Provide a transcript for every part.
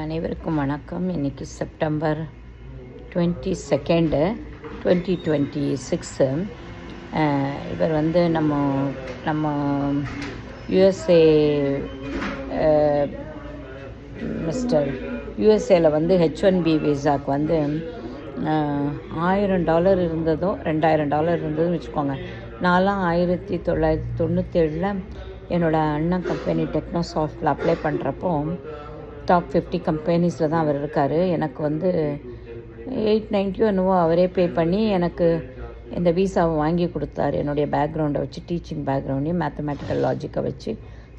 அனைவருக்கும் வணக்கம். இன்றைக்கி செப்டம்பர் 22 2026. இவர் வந்து நம்ம யுஎஸ்ஏ யுஎஸ்ஏல வந்து H1B விசாவுக்கு வந்து $1000 இருந்ததோ $2000 இருந்ததுன்னு வச்சுக்கோங்க. நான்லாம் 1997 என்னோடய அண்ணன் கம்பெனி டெக்னோசாஃப்டில் அப்ளை பண்ணுறப்போ டாப் 50 கம்பெனிஸில் தான் அவர் இருக்கார். எனக்கு வந்து $890 என்னவோ அவரே பே பண்ணி எனக்கு இந்த விசாவை வாங்கி கொடுத்தாரு. என்னுடைய பேக்ரவுண்டை வச்சு, டீச்சிங் பேக்ரவுண்டையும் மேத்தமேட்டிக்கல் லாஜிக்கை வச்சு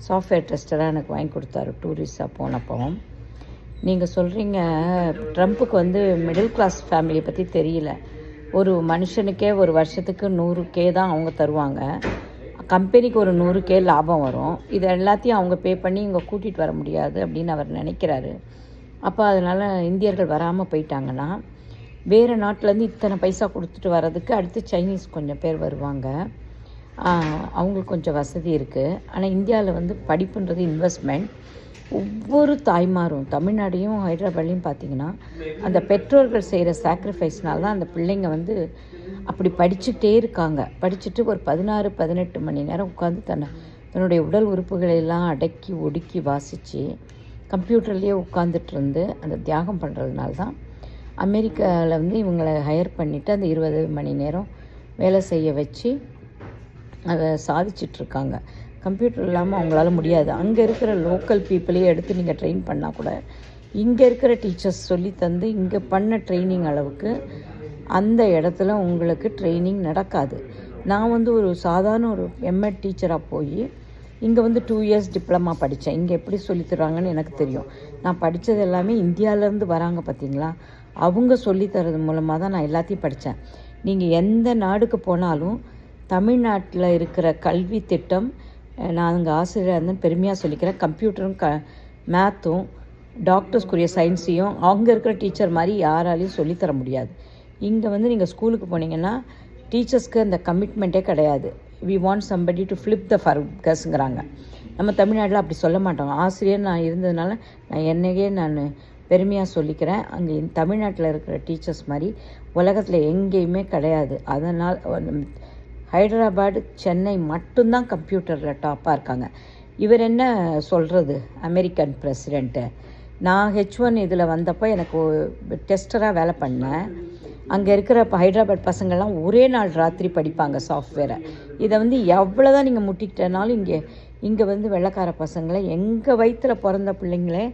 சாஃப்ட்வேர் டெஸ்டராக எனக்கு வாங்கி கொடுத்தாரு டூரிஸ்டாக போனப்போ. நீங்கள் சொல்கிறீங்க ட்ரம்ப்புக்கு வந்து மிடில் கிளாஸ் ஃபேமிலியை பற்றி தெரியல. ஒரு மனுஷனுக்கே ஒரு வருஷத்துக்கு 100K தான் அவங்க தருவாங்க. கம்பெனிக்கு ஒரு 100K லாபம் வரும். இது எல்லாத்தையும் அவங்க பே பண்ணி இங்கே கூட்டிகிட்டு வர முடியாது அப்படின்னு அவர் நினைக்கிறாரு. அப்போ அதனால் இந்தியர்கள் வராமல் போயிட்டாங்கன்னா வேறு நாட்டிலேருந்து இத்தனை பைசா கொடுத்துட்டு வர்றதுக்கு அடுத்து சைனீஸ் கொஞ்சம் பேர் வருவாங்க. அவங்களுக்கு கொஞ்சம் வசதி இருக்குது. ஆனால் இந்தியாவில் வந்து படிப்புன்றது இன்வெஸ்ட்மெண்ட். ஒவ்வொரு தாய்மாரும் தமிழ்நாடையும் ஹைதராபாத்லேயும் பார்த்திங்கன்னா அந்த பெற்றோர்கள் செய்கிற சாக்ரிஃபைஸ்னால தான் அந்த பிள்ளைங்க வந்து அப்படி படிச்சுட்டே இருக்காங்க. படிச்சுட்டு ஒரு 16-18 மணி நேரம் உட்காந்து தன்னுடைய உடல் உறுப்புகளை எல்லாம் அடக்கி ஒடுக்கி வாசித்து கம்ப்யூட்டர்லேயே உட்காந்துட்டு இருந்து அந்த தியாகம் பண்ணுறதுனால தான் அமெரிக்காவில் வந்து இவங்களை ஹையர் பண்ணிவிட்டு அந்த 20 மணி நேரம் வேலை செய்ய வச்சு அதை சாதிச்சிட்ருக்காங்க. கம்ப்யூட்டர் இல்லாமல் அவங்களால முடியாது. அங்கே இருக்கிற லோக்கல் பீப்புளையே எடுத்து நீங்கள் ட்ரெயின் பண்ணால் கூட இங்கே இருக்கிற டீச்சர்ஸ் சொல்லி தந்து இங்கே பண்ண ட்ரைனிங் அளவுக்கு அந்த இடத்துல உங்களுக்கு ட்ரைனிங் நடக்காது. நான் வந்து ஒரு சாதாரண ஒரு எம்எட் டீச்சராக போய் இங்கே வந்து 2 இயர்ஸ் டிப்ளமா படித்தேன். இங்கே எப்படி சொல்லித்தராங்கன்னு எனக்கு தெரியும். நான் படித்தது எல்லாமே இந்தியாவிலேருந்து வராங்க பார்த்தீங்களா, அவங்க சொல்லித்தரது மூலமாக தான் நான் எல்லாத்தையும் படித்தேன். நீங்கள் எந்த நாடுக்கு போனாலும் தமிழ்நாட்டில் இருக்கிற கல்வி திட்டம், நான் அங்கே ஆசிரியராக இருந்தேன் பெருமையாக சொல்லிக்கிறேன். கம்ப்யூட்டரும் மேத்தும் டாக்டர்ஸ்க்குரிய சயின்ஸையும் அங்கே இருக்கிற டீச்சர் மாதிரி யாராலையும் சொல்லித்தர முடியாது. இங்கே வந்து நீங்கள் ஸ்கூலுக்கு போனீங்கன்னா டீச்சர்ஸ்க்கு அந்த கமிட்மெண்ட்டே கிடையாது. We want somebody to flip the ஃபர்கஸ்ங்கிறாங்க. நம்ம தமிழ்நாட்டில் அப்படி சொல்ல மாட்டோம். ஆசிரியர் நான் இருந்ததுனால நான் பெருமையாக சொல்லிக்கிறேன். அங்கே தமிழ்நாட்டில் இருக்கிற டீச்சர்ஸ் மாதிரி உலகத்தில் எங்கேயுமே கிடையாது. அதனால் ஹைதராபாத், சென்னை மட்டும்தான் கம்ப்யூட்டரில் டாப்பாக இருக்காங்க. இவர் என்ன சொல்கிறது, அமெரிக்கன் பிரசிடெண்ட்டு. நான் H1 இதில் வந்தப்போ எனக்கு டெஸ்டராக வேலை பண்ணேன். அங்கே இருக்கிற ஹைதராபாத் பசங்கள்லாம் ஒரே நாள் ராத்திரி படிப்பாங்க சாஃப்ட்வேரை. இதை வந்து எவ்வளோ தான் நீங்கள் முட்டிக்கிட்டனாலும் இங்கே வந்து வெள்ளைக்கார பசங்களை எங்கள் வயிற்றில் பிறந்த பிள்ளைங்களே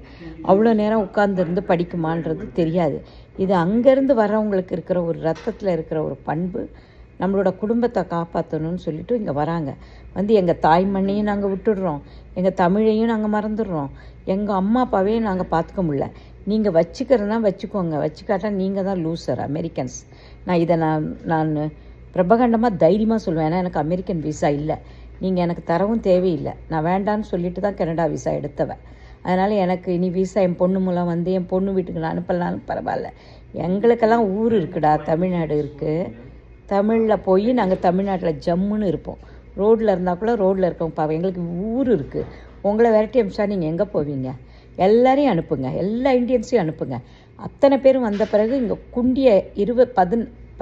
அவ்வளோ நேரம் உட்கார்ந்துருந்து படிக்குமான்றது தெரியாது. இது அங்கேருந்து வரவங்களுக்கு இருக்கிற ஒரு ரத்தத்தில் இருக்கிற ஒரு பண்பு. நம்மளோட குடும்பத்தை காப்பாற்றணும்னு சொல்லிட்டு இங்கே வராங்க. வந்து எங்கள் தாய்மண்ணையும் நாங்கள் விட்டுடுறோம், எங்கள் தமிழையும் நாங்கள் மறந்துடுறோம், எங்கள் அம்மா அப்பாவையும் நாங்கள் பார்த்துக்க முடியல. நீங்கள் வச்சுக்கிறதுனா வச்சுக்கோங்க, வச்சுக்காட்டா நீங்கள் தான் லூசர் அமெரிக்கன்ஸ். இதை நான் பிரபகண்டமாக தைரியமாக சொல்லுவேன். ஏன்னா எனக்கு அமெரிக்கன் விசா இல்லை, நீங்கள் எனக்கு தரவும் தேவையில்லை. நான் வேண்டான்னு சொல்லிட்டு தான் கனடா விசா எடுத்தவன். அதனால் எனக்கு இனி விசா என் பொண்ணு மூலம் வந்து என் பொண்ணு வீட்டுக்கு நான் அனுப்பலான்னு பரவாயில்ல. எங்களுக்கெல்லாம் ஊர் இருக்குடா, தமிழ்நாடு இருக்குது. தமிழில் போய் நாங்கள் தமிழ்நாட்டில் ஜம்முன்னு இருப்போம். ரோட்டில் இருந்தால் கூட ரோட்டில் இருக்கவங்க பாவம். எங்களுக்கு ஊர் இருக்குது. உங்களை விரட்டி அமிச்சா நீங்கள் எங்கே போவீங்க? எல்லாரையும் அனுப்புங்க, எல்லா இண்டியன்ஸையும் அனுப்புங்க. அத்தனை பேரும் வந்த பிறகு இங்கே குண்டியை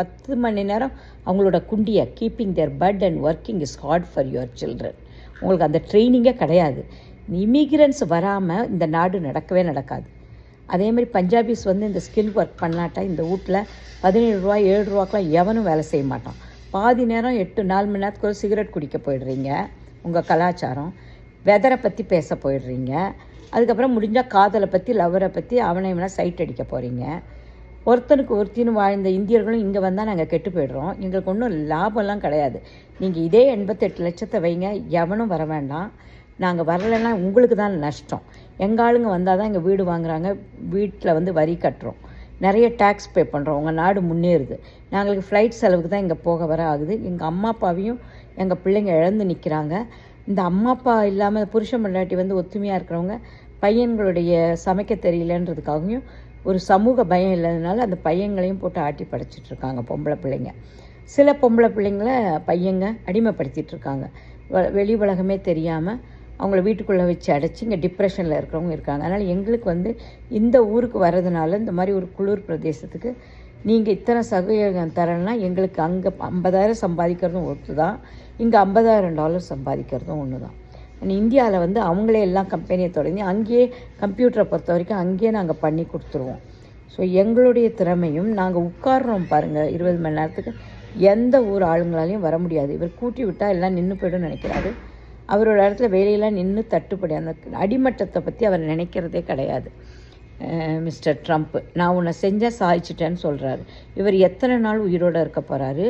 10 மணி நேரம் அவங்களோட குண்டியை keeping their butt and working is hard for your children. உங்களுக்கு அந்த ட்ரைனிங்கே கிடையாது. இமிக்ரன்ஸ் வராமல் இந்த நாடு நடக்கவே நடக்காது. அதேமாதிரி பஞ்சாபிஸ் வந்து இந்த ஸ்கில் ஒர்க் பண்ணாட்டா இந்த வீட்டில் 17 ரூபா 7 ரூபாக்கெலாம் எவனும் வேலை செய்ய மாட்டான். பாதி நேரம் 8-4 மணி நேரத்துக்கு ஒரு சிகரெட் குடிக்க போயிடுறீங்க. உங்கள் கலாச்சாரம் வெதரை பற்றி பேச போயிடுறீங்க. அதுக்கப்புறம் முடிஞ்சால் காதலை பற்றி, லவரை பற்றி அவனை இவனை சைட் அடிக்க போகிறீங்க. ஒருத்தனுக்கு ஒருத்தின்னு வாழ்ந்த இந்தியர்களும் இங்கே வந்தால் நாங்கள் கெட்டு போய்டுறோம். எங்களுக்கு ஒன்றும் லாபம்லாம் கிடையாது. நீங்கள் இதே 88 லட்சத்தை வைங்க, எவனும் வர வேண்டாம். நாங்கள் வரலைன்னா உங்களுக்கு தான் நஷ்டம். எங்கள் ஆளுங்க வந்தால் தான் எங்கள் வீடு வாங்குகிறாங்க, வீட்டில் வந்து வரி கட்டுறோம், நிறைய டேக்ஸ் பே பண்ணுறோம். உங்கள் நாடு முன்னேறுது. நாங்களுக்கு ஃப்ளைட் செலவுக்கு தான் இங்கே போக வர ஆகுது. எங்கள் அம்மா அப்பாவையும் எங்கள் பிள்ளைங்க இழந்து நிற்கிறாங்க. இந்த அம்மா அப்பா இல்லாமல் புருஷன் பொண்டாட்டி வந்து ஒத்துமையாக இருக்கிறவங்க பையன்களுடைய சமைக்க தெரியலன்றதுக்காகவும் ஒரு சமூக பயம் இல்லாததுனால அந்த பையங்களையும் போட்டு ஆட்டி படைச்சிட்ருக்காங்க பொம்பளை பிள்ளைங்க. சில பொம்பளை பிள்ளைங்கள பையங்க அடிமைப்படுத்திகிட்ருக்காங்க. வெளி உலகமே தெரியாமல் அவங்கள வீட்டுக்குள்ளே வச்சு அடைச்சி இங்கே டிப்ரெஷனில் இருக்கிறவங்க இருக்காங்க. அதனால் எங்களுக்கு வந்து இந்த ஊருக்கு வர்றதுனால இந்த மாதிரி ஒரு குளிர் பிரதேசத்துக்கு நீங்கள் இத்தனை சதவீதம் தரேன்னா எங்களுக்கு அங்கே 50,000 சம்பாதிக்கிறதும் ஒன்று தான், இங்கே $50,000 சம்பாதிக்கிறதும் ஒன்று தான். இந்தியாவில் வந்து அவங்களே எல்லாம் கம்பெனியை தொடங்கி அங்கேயே கம்ப்யூட்டரை பொறுத்த வரைக்கும் அங்கேயே நாங்கள் பண்ணி கொடுத்துருவோம். ஸோ எங்களுடைய திறமையும் நாங்கள் உட்கார்றோம் பாருங்கள் 20 மணி நேரத்துக்கு, எந்த ஊர் ஆளுங்களாலையும் வர முடியாது. இவர் கூட்டி விட்டால் எல்லாம் நின்று போய்டும் நினைக்கிறாரு. அவரோட இடத்துல வேலையெல்லாம் நின்று தட்டுப்படி, அந்த அடிமட்டத்தை பற்றி அவர் நினைக்கிறதே கிடையாது. மிஸ்டர் ட்ரம்ப் நான் உன்னை செஞ்சால் சாதிச்சிட்டேன்னு சொல்கிறாரு. இவர் எத்தனை நாள் உயிரோடு இருக்க போகிறாரு,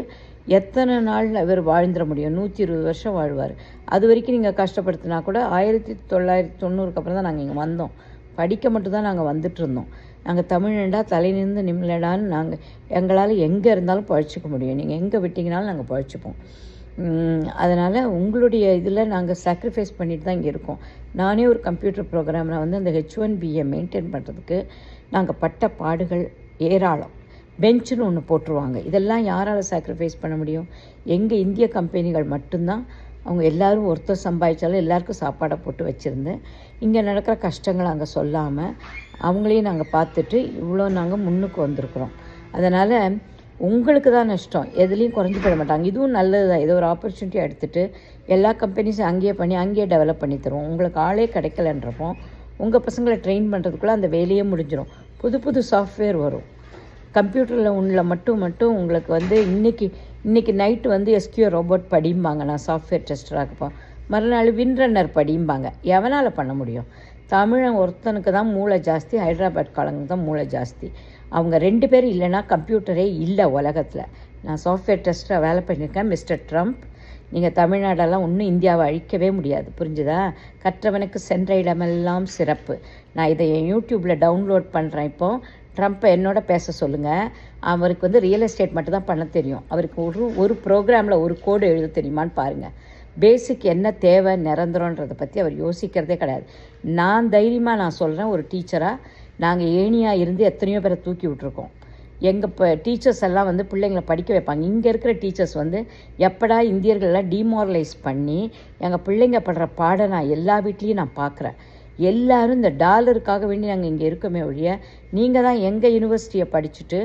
எத்தனை நாள் இவர் வாழ்ந்துட முடியும்? 120 வருஷம் வாழ்வார். அது வரைக்கும் நீங்கள் கஷ்டப்படுத்தினா கூட 1990க்கு அப்புறம் தான் நாங்கள் இங்கே வந்தோம். படிக்க மட்டும்தான் நாங்கள் வந்துட்டு இருந்தோம். நாங்கள் தமிழண்டா தலை நின்று நிம்மலடான்னு நாங்கள் எங்களால் எங்கே இருந்தாலும் பழிச்சிக்க முடியும். நீங்கள் எங்கே விட்டிங்கனாலும் நாங்கள் பழிச்சிப்போம். அதனால் உங்களுடைய இதில் நாங்கள் சாக்ரிஃபைஸ் பண்ணிட்டு தான் இங்கே இருக்கோம். நானே ஒரு கம்ப்யூட்டர் ப்ரோக்ராமில் வந்து அந்த H1Bயை மெயின்டைன் பண்ணுறதுக்கு நாங்கள் பட்ட பாடுகள் ஏராளம். பெஞ்சுன்னு ஒன்று போட்டுருவாங்க. இதெல்லாம் யாரால் சாக்ரிஃபைஸ் பண்ண முடியும்? எங்கள் இந்திய கம்பெனிகள் மட்டும்தான். அவங்க எல்லோரும் ஒருத்தர் சம்பாதிச்சாலும் எல்லாருக்கும் சாப்பாடை போட்டு வச்சுருந்தேன். இங்கே நடக்கிற கஷ்டங்களை அங்கே சொல்லாமல் அவங்களையும் நாங்கள் பார்த்துட்டு இவ்வளோ நாங்கள் முன்னுக்கு வந்திருக்கிறோம். அதனால் உங்களுக்கு தான் நஷ்டம், எதுலேயும் குறைஞ்சி போட மாட்டாங்க. இதுவும் நல்லது தான். ஏதோ ஒரு ஆப்பர்ச்சுனிட்டியாக எடுத்துகிட்டு எல்லா கம்பெனிஸும் அங்கேயே பண்ணி அங்கேயே டெவலப் பண்ணி தருவோம். உங்களுக்கு ஆளே கிடைக்கலன்றப்போ உங்கள் பசங்களை ட்ரெயின் பண்ணுறதுக்குள்ளே அந்த வேலையே முடிஞ்சிடும். புது புது சாஃப்ட்வேர் வரும். கம்ப்யூட்டரில் உள்ள மட்டும் உங்களுக்கு வந்து இன்றைக்கி நைட்டு வந்து SQL ரோபோட் படிம்பாங்க. நான் சாஃப்ட்வேர் டெஸ்டராக இருப்போம். மறுநாள் வின்ரன்னர் படிம்பாங்க. எவனால் பண்ண முடியும்? தமிழன் ஒருத்தனுக்கு தான் மூளை ஜாஸ்தி, ஹைதராபாத் காலங்களுக்கு தான் மூளை ஜாஸ்தி. அவங்க 2 பேர் இல்லைன்னா கம்ப்யூட்டரே இல்லை உலகத்தில். நான் சாஃப்ட்வேர் டெஸ்டராக வேலை பண்ணியிருக்கேன். மிஸ்டர் ட்ரம்ப், நீங்கள் தமிழ்நாடெல்லாம் ஒன்றும் இந்தியாவை அழிக்கவே முடியாது, புரிஞ்சுதா? கற்றவனுக்கு சென்ற இடமெல்லாம் சிறப்பு. நான் இதை என் யூடியூப்பில் டவுன்லோட் பண்ணுறேன். இப்போது ட்ரம்ப்பை என்னோட பேச சொல்லுங்கள். அவருக்கு வந்து ரியல் எஸ்டேட் மட்டும் தான் பண்ண தெரியும். அவருக்கு ஒரு ப்ரோக்ராமில் ஒரு கோடு எழுத தெரியுமான்னு பாருங்கள். பேசிக் என்ன தேவை நிரந்தரன்றதை பற்றி அவர் யோசிக்கிறதே கிடையாது. நான் தைரியமாக நான் சொல்கிறேன், ஒரு டீச்சராக நாங்கள் ஏணியாக இருந்து எத்தனையோ பேரை தூக்கி விட்டுருக்கோம். எங்கள் இப்போ டீச்சர்ஸ் எல்லாம் வந்து பிள்ளைங்களை படிக்க வைப்பாங்க. இங்கே இருக்கிற டீச்சர்ஸ் வந்து எப்படா இந்தியர்களெல்லாம் டிமாரலைஸ் பண்ணி எங்கள் பிள்ளைங்க படுற பாடம் நான் எல்லா வீட்லேயும் நான் பார்க்குறேன். எல்லோரும் இந்த டாலருக்காக வேண்டி நாங்கள் இங்கே இருக்கமே ஒழிய, நீங்கள் தான் எங்கள் யூனிவர்சிட்டியை படிச்சுட்டு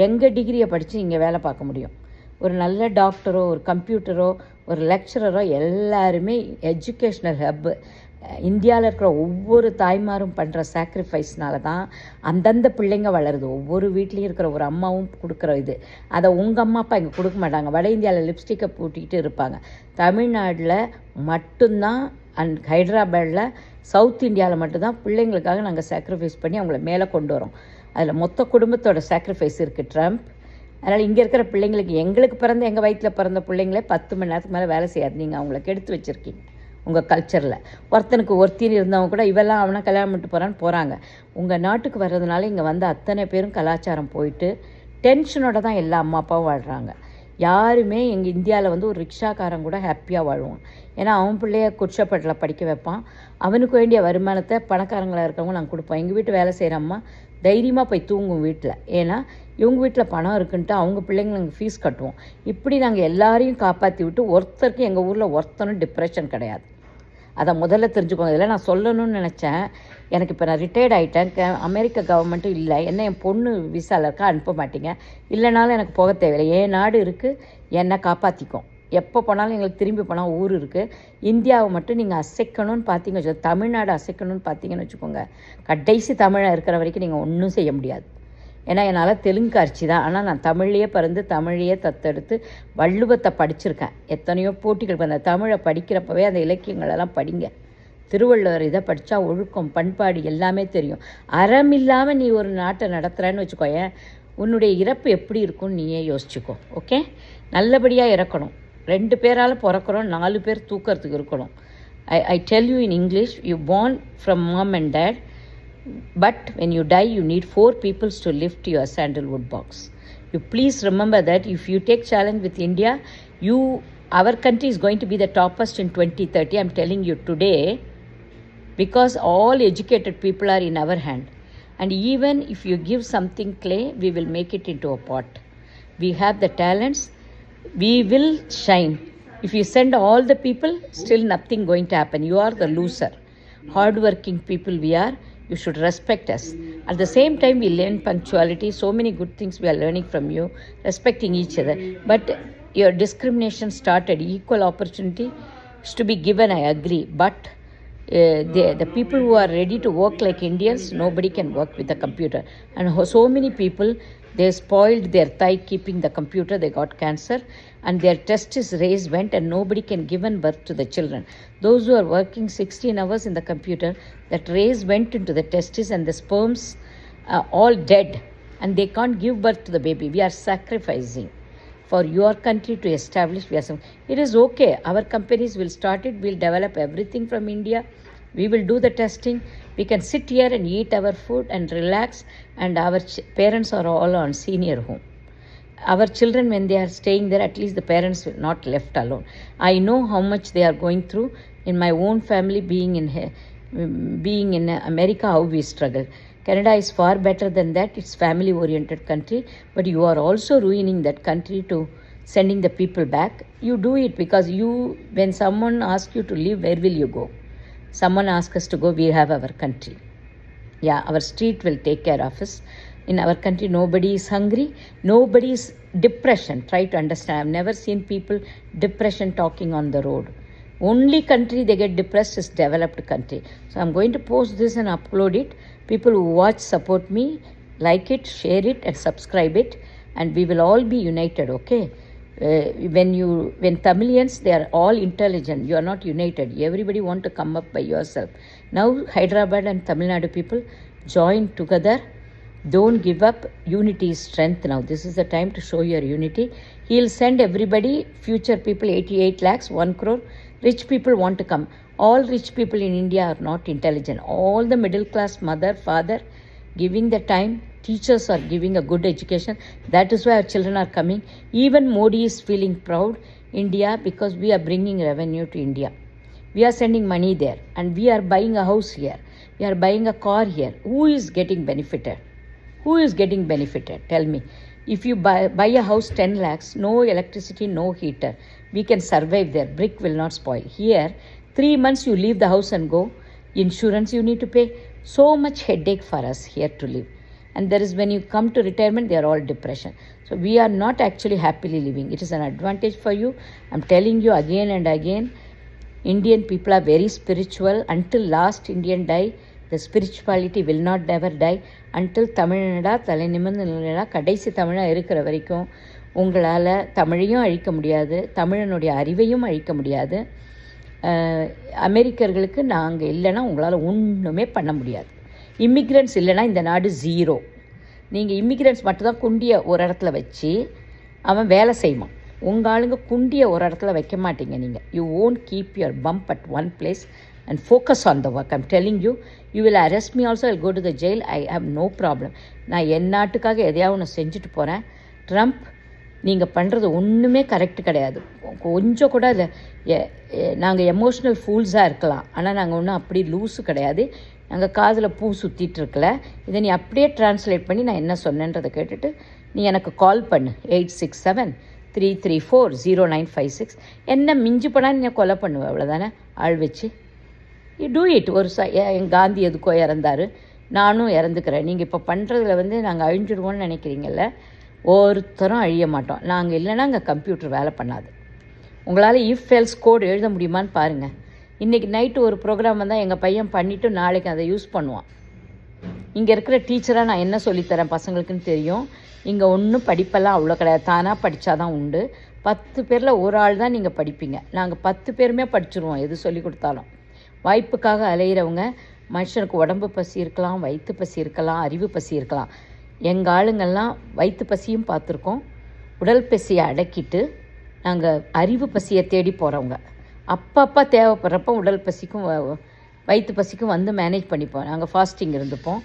எங்கள் டிகிரியை படித்து இங்கே வேலை பார்க்க முடியும். ஒரு நல்ல டாக்டரோ ஒரு கம்ப்யூட்டரோ ஒரு லெக்சரரோ எல்லாருமே எஜுகேஷ்னல் ஹப்பு. இந்தியாவில் இருக்கிற ஒவ்வொரு தாய்மாரும் பண்ணுற சாக்ரிஃபைஸ்னால தான் அந்தந்த பிள்ளைங்க வளருது. ஒவ்வொரு வீட்லேயும் இருக்கிற ஒரு அம்மாவும் கொடுக்குற இது. அதை உங்கள் அம்மா அப்பா இங்கே கொடுக்க மாட்டாங்க. வட இந்தியாவில் லிப்ஸ்டிக்கை பூட்டிக்கிட்டு இருப்பாங்க. தமிழ்நாட்டில் மட்டும்தான் ஹைதராபாடில் சவுத் இந்தியாவில் மட்டும்தான் பிள்ளைங்களுக்காக நாங்கள் சாக்ரிஃபைஸ் பண்ணி அவங்கள மேலே கொண்டு வரோம். அதில் மொத்த குடும்பத்தோட சாக்ரிஃபைஸ் இருக்குது ட்ரம்ப். அதனால் இங்கே இருக்கிற பிள்ளைங்களுக்கு, எங்களுக்கு பிறந்த எங்கள் வயிற்றில் பிறந்த பிள்ளைங்களே 10 மணி நேரத்துக்கு மேலே வேலை செய்யாது. நீங்கள் அவங்கள கெடுத்து வச்சுருக்கீங்க உங்கள் கல்ச்சரில். ஒருத்தனுக்கு ஒருத்தின்னு இருந்தவங்க கூட இவெல்லாம் அவனை கல்யாணம் பண்ணிட்டு போகிறாங்க. உங்கள் நாட்டுக்கு வர்றதுனால இங்கே வந்து அத்தனை பேரும் கலாச்சாரம் போயிட்டு டென்ஷனோட தான் எல்லா அம்மா அப்பாவும் வாழ்கிறாங்க. யாருமே எங்கள் இந்தியாவில் வந்து ஒரு ரிக்ஷாக்காரன் கூட ஹாப்பியாக வாழ்வான். ஏன்னா அவன் பிள்ளைய குச்சப்பட்டில் படிக்க வைப்பான். அவனுக்கு வேண்டிய வருமானத்தை பணக்காரங்களாக இருக்கிறவங்க நாங்கள் கொடுப்போம். எங்கள் வீட்டு வேலை செய்கிற அம்மா தைரியமாக போய் தூங்கும் வீட்டில். ஏன்னா இவங்க வீட்டில் பணம் இருக்குன்ட்டு அவங்க பிள்ளைங்க நாங்கள் ஃபீஸ் கட்டுவோம். இப்படி நாங்கள் எல்லாரையும் காப்பாற்றி விட்டு ஒருத்தருக்கு எங்கள் ஊரில் ஒருத்தனும் டிப்ரெஷன் கிடையாது. அதை முதல்ல தெரிஞ்சுக்கோங்க. இதெல்லாம் நான் சொல்லணும்னு நினச்சேன். எனக்கு இப்போ நான் ரிட்டையர்ட் ஆகிட்டேன். அமெரிக்க கவர்மெண்ட்டும் இல்லை, என்ன என் பொண்ணு விசாவில் இருக்கா, அனுப்ப மாட்டீங்க. இல்லைனாலும் எனக்கு போக தேவையில்லை. என் நாடு இருக்குது, என்னை காப்பாற்றிக்கும். எப்போ போனாலும் எங்களுக்கு திரும்பி போனால் ஊர் இருக்குது. இந்தியாவை மட்டும் நீங்கள் அசைக்கணும்னு பார்த்தீங்க வச்சுக்கோ, தமிழ்நாடு அசைக்கணும்னு பார்த்தீங்கன்னு வச்சுக்கோங்க, கடைசி தமிழாக இருக்கிற வரைக்கும் நீங்கள் ஒன்றும் செய்ய முடியாது. ஏன்னா என்னால் தெலுங்கு அரிசி தான். ஆனால் நான் தமிழ்லேயே பிறந்து தமிழையே தத்தெடுத்து வள்ளுவத்தை படிச்சிருக்கேன். எத்தனையோ போட்டிகள் அந்த தமிழை படிக்கிறப்பவே அந்த இலக்கியங்களெல்லாம் படிங்க. திருவள்ளுவர் இதை படித்தா ஒழுக்கம் பண்பாடு எல்லாமே தெரியும். அறம் இல்லாமல் நீ ஒரு நாட்டை நடத்துகிறேன்னு வச்சுக்கோயேன், உன்னுடைய இறப்பு எப்படி இருக்கும்னு நீயே யோசிச்சுக்கோ. ஓகே, நல்லபடியாக இறக்கணும். 2 பேரால் பிறக்கிறோம், 4 பேர் தூக்கிறதுக்கு இருக்கணும். I tell you in English, you born from mom and dad, but when you die you need 4 people to lift your sandalwood box. You please remember that if you take challenge with India, our country is going to be the toppest in 2030. I'm telling you today, because all educated people are in our hand. And even if you give something clay, we will make it into a pot. We have the talents, we will shine. If you send all the people, still nothing going to happen. You are the loser. Hardworking people we are. You should respect us. At the same time, we learn punctuality. So many good things we are learning from you, respecting each other. But your discrimination started. Equal opportunity is to be given, I agree. But the people who are ready to work like Indians, nobody can work with a computer. And so many people, they spoiled their thigh keeping the computer. They got cancer. And their testis raised went and nobody can give birth to the children. Those who are working 16 hours in the computer, that rays went into the testis and the sperms are all dead. And they can't give birth to the baby. We are sacrificing for your country to establish. It is okay. Our companies will start it. We'll develop everything from India. We will do the testing. We can sit here and eat our food and relax. And our parents are all on senior home. Our children, when they are staying there, at least the parents will not left alone. I know how much they are going through. In my own family, being in America, how we struggle. Canada is far better than that. It's family-oriented country. But you are also ruining that country to sending the people back. You do it because when someone asks you to leave, where will you go? Someone asks us to go, we have our country. Yeah, our street will take care of us. In our country, nobody is hungry. Nobody is depression. Try to understand. I've never seen people depression talking on the road. Only country they get depressed is developed country. So I'm going to post this and upload it. People who watch, support me, like it, share it and subscribe it. And we will all be united, okay? When Tamilians, they are all intelligent. You are not united. Everybody want to come up by yourself. Now Hyderabad and Tamil Nadu people join together. Don't give up. Unity is strength now. This is the time to show your unity. He'll send everybody, future people, 88 lakhs, 1 crore. Rich people want to come. All rich people in India are not intelligent. All the middle class mother, father, giving the time. Teachers are giving a good education. That is why our children are coming. Even Modi is feeling proud, India, because we are bringing revenue to India. We are sending money there. And we are buying a house here. We are buying a car here. Who is getting benefited? Who is getting benefited? Tell me. If you buy a house 10 lakhs, no electricity, no heater, we can survive there. Brick will not spoil. Here, 3 months you leave the house and go. Insurance you need to pay. So much headache for us here to live. And there is, when you come to retirement, they are all depression. So we are not actually happily living. It is an advantage for you. I'm telling you again and again, Indian people are very spiritual. Until last Indian die, the spirituality will not ever die. Until தமிழ்நாடா தலை நிமிர்ந்து கடைசி தமிழாக இருக்கிற வரைக்கும் உங்களால் தமிழையும் அழிக்க முடியாது, தமிழனுடைய அறிவையும் அழிக்க முடியாது. அமெரிக்கர்களுக்கு நாங்கள் இல்லைன்னா உங்களால் ஒன்றுமே பண்ண முடியாது. இம்மிக்ரெண்ட்ஸ் இல்லைன்னா இந்த நாடு ஜீரோ. நீங்கள் இம்மிக்ரெண்ட்ஸ் மட்டும்தான் குண்டியை ஒரு இடத்துல வச்சு அவன் வேலை செய்வான். உங்கள் ஆளுங்க குண்டியை ஒரு இடத்துல வைக்க மாட்டீங்க. நீங்கள் you won't keep your pump at one place and focus on the work. I'm telling you, you will arrest me also, I'll go to the jail. I have no problem. நான் என் நாட்டுக்காக எதையாவது ஒன்று செஞ்சுட்டு போகிறேன். ட்ரம்ப், நீங்கள் பண்ணுறது ஒன்றுமே correct கிடையாது. கொஞ்சம் கூட இல்லை. நாங்கள் எமோஷ்னல் ஃபூல்ஸாக இருக்கலாம், ஆனால் நாங்கள் ஒன்றும் அப்படி லூஸு கிடையாது. நாங்கள் காதில் பூ சுற்றிட்டு இருக்கல. இதை நீ அப்படியே ட்ரான்ஸ்லேட் பண்ணி நான் என்ன சொன்னேன்றதை கேட்டுட்டு நீ எனக்கு கால் பண்ணு. 867-334-0956. என்ன மிஞ்சி போனால் நீ கொலை பண்ணுவேன், அவ்வளோதானே, ஆள் வச்சு. You do it. என் காந்தி எதுக்கோ இறந்தார், நானும் இறந்துக்கிறேன். நீங்கள் இப்போ பண்ணுறதுல நாங்கள் அழிஞ்சிடுவோன்னு நினைக்கிறீங்கல்ல. ஒருத்தரும் அழிய மாட்டோம். நாங்கள் இல்லைன்னா அங்கே கம்ப்யூட்டர் வேலை பண்ணாது. உங்களால் இஃப் எல்ஸ் கோட் எழுத முடியுமான்னு பாருங்கள். இன்றைக்கி நைட்டு ஒரு ப்ரோக்ராம் வந்தால் எங்கள் பையன் பண்ணிவிட்டு நாளைக்கு அதை யூஸ் பண்ணுவான். இங்கே இருக்கிற டீச்சராக நான் என்ன சொல்லித்தரேன் பசங்களுக்குன்னு தெரியும். இங்கே ஒன்றும் படிப்பெல்லாம் அவ்வளோ கிடையாது. தானாக படித்தா தான் உண்டு. 10 பேரில் ஒரு ஆள் தான் நீங்கள் படிப்பீங்க. நாங்கள் 10 பேருமே படிச்சுருவோம் எது சொல்லி கொடுத்தாலும். வாய்ப்புக்காக அலையிறவங்க, மனுஷனுக்கு உடம்பு பசி இருக்கலாம், வயிற்று பசி இருக்கலாம், அறிவு பசி இருக்கலாம். எங்கள் ஆளுங்கள்லாம் வயிற்று பசியும் பார்த்துருக்கோம், உடல் பசியை அடக்கிட்டு நாங்கள் அறிவு பசியை தேடி போகிறவங்க. அப்பப்போ தேவைப்படுறப்போ உடல் பசிக்கும் வயிற்று பசிக்கும் மேனேஜ் பண்ணிப்போம். நாங்கள் ஃபாஸ்டிங் இருந்துப்போம்,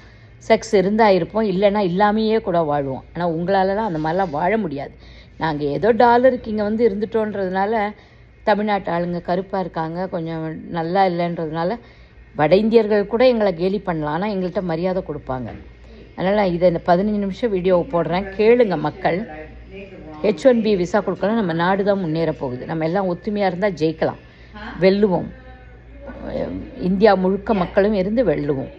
செக்ஸ் இருந்தால் இருப்போம், இல்லைன்னா இல்லாமையே கூட வாழ்வோம். ஆனால் உங்களாலலாம் அந்த மாதிரிலாம் வாழ முடியாது. நாங்கள் ஏதோ டாலருக்கு இங்கே இருந்துட்டோன்றதுனால தமிழ்நாட்டு ஆளுங்க கருப்பாக இருக்காங்க, கொஞ்சம் நல்லா இல்லைன்றதுனால வட இந்தியர்கள் கூட எங்களை கேலி பண்ணலாம், ஆனால் எங்கள்கிட்ட மரியாதை கொடுப்பாங்க. அதனால் இதை இந்த 15 நிமிஷம் வீடியோவை போடுறேன், கேளுங்க மக்கள். H1B விசா கொடுக்கலாம். நம்ம நாடு தான் முன்னேற போகுது. நம்ம எல்லாம் ஒத்துமையாக இருந்தால் ஜெயிக்கலாம், வெல்லுவோம். இந்தியா முழுக்க மக்களும் இருந்து வெல்லுவோம்.